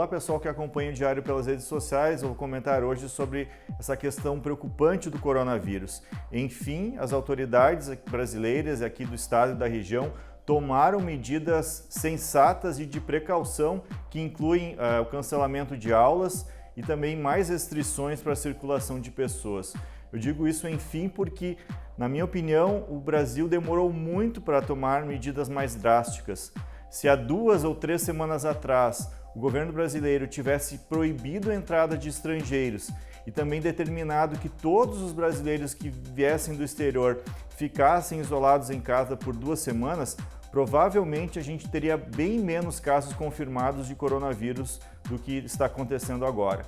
Olá pessoal que acompanha o Diário pelas redes sociais, eu vou comentar hoje sobre essa questão preocupante do coronavírus. Enfim, as autoridades brasileiras aqui do estado e da região tomaram medidas sensatas e de precaução que incluem o cancelamento de aulas e também mais restrições para a circulação de pessoas. Eu digo isso enfim porque, na minha opinião, o Brasil demorou muito para tomar medidas mais drásticas. Se há 2 ou 3 semanas atrás o governo brasileiro tivesse proibido a entrada de estrangeiros e também determinado que todos os brasileiros que viessem do exterior ficassem isolados em casa por 2 semanas, provavelmente a gente teria bem menos casos confirmados de coronavírus do que está acontecendo agora.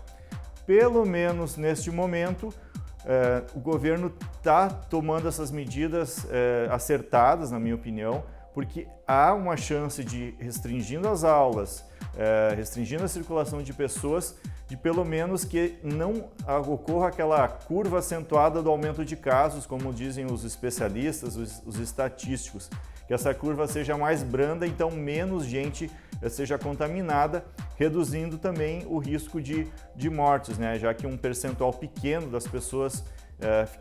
Pelo menos neste momento, o governo está tomando essas medidas acertadas, na minha opinião, porque há uma chance de, restringindo as aulas, restringindo a circulação de pessoas, de pelo menos que não ocorra aquela curva acentuada do aumento de casos, como dizem os especialistas, os estatísticos, que essa curva seja mais branda, então menos gente seja contaminada, reduzindo também o risco de mortes, né? Já que um percentual pequeno das pessoas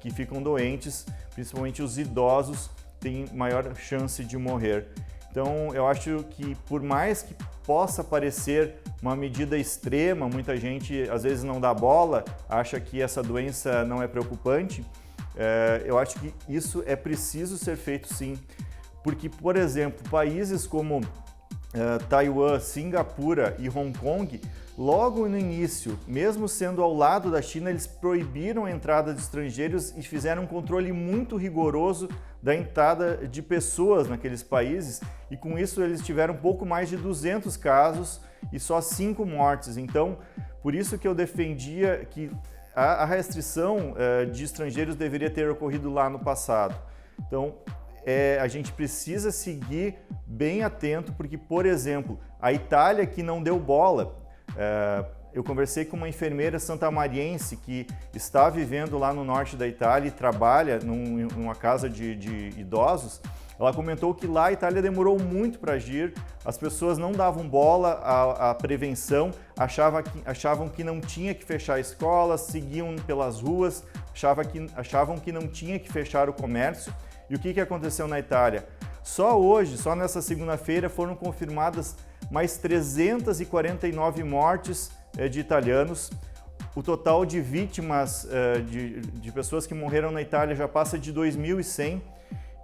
que ficam doentes, principalmente os idosos, tem maior chance de morrer. Então, eu acho que por mais que possa parecer uma medida extrema, muita gente às vezes não dá bola, acha que essa doença não é preocupante, eu acho que isso é preciso ser feito sim. Porque, por exemplo, países como Taiwan, Singapura e Hong Kong, logo no início, mesmo sendo ao lado da China, eles proibiram a entrada de estrangeiros e fizeram um controle muito rigoroso da entrada de pessoas naqueles países, e com isso eles tiveram pouco mais de 200 casos e só 5 mortes. Então, por isso que eu defendia que a restrição de estrangeiros deveria ter ocorrido lá no passado. Então, a gente precisa seguir bem atento, porque, por exemplo, a Itália que não deu bola, eu conversei com uma enfermeira santamariense que está vivendo lá no norte da Itália e trabalha numa casa de idosos. Ela comentou que lá a Itália demorou muito para agir, as pessoas não davam bola à prevenção, achavam que não tinha que fechar escolas, seguiam pelas ruas, achavam que não tinha que fechar o comércio. E o que aconteceu na Itália? Só hoje, só nessa segunda-feira, foram confirmadas mais 349 mortes de italianos. O total de vítimas de pessoas que morreram na Itália já passa de 2.100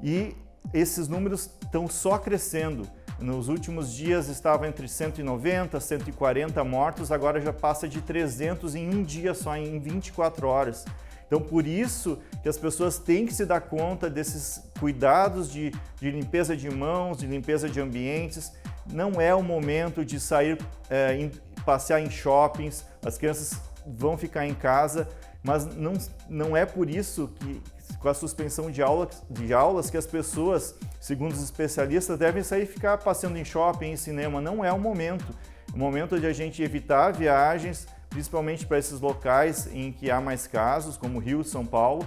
e esses números estão só crescendo. Nos últimos dias estava entre 190 e 140 mortos, agora já passa de 300 em um dia só, em 24 horas. Então, por isso que as pessoas têm que se dar conta desses cuidados de limpeza de mãos, de limpeza de ambientes. Não é o momento de sair, passear em shoppings, as crianças vão ficar em casa, mas não é por isso que, com a suspensão de aulas, que as pessoas, segundo os especialistas, devem sair e ficar passeando em shopping, em cinema. Não é o momento. É o momento de a gente evitar viagens, principalmente para esses locais em que há mais casos, como Rio e São Paulo,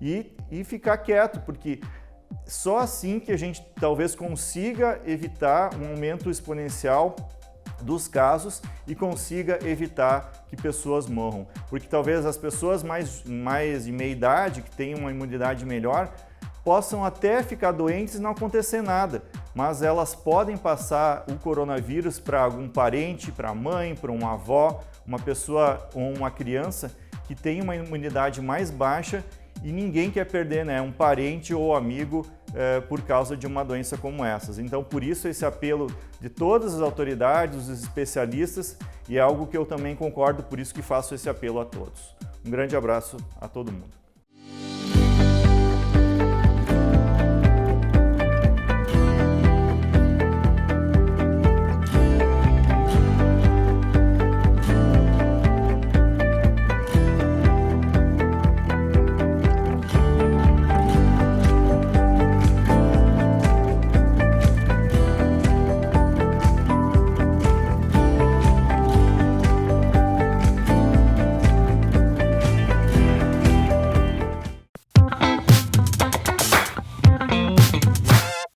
e ficar quieto, porque só assim que a gente talvez consiga evitar um aumento exponencial dos casos e consiga evitar que pessoas morram. Porque talvez as pessoas mais de meia idade, que têm uma imunidade melhor, possam até ficar doentes e não acontecer nada, mas elas podem passar o coronavírus para algum parente, para a mãe, para uma avó, uma pessoa ou uma criança que tem uma imunidade mais baixa e ninguém quer perder, né, um parente ou amigo por causa de uma doença como essas. Então, por isso esse apelo de todas as autoridades, os especialistas, e é algo que eu também concordo, por isso que faço esse apelo a todos. Um grande abraço a todo mundo.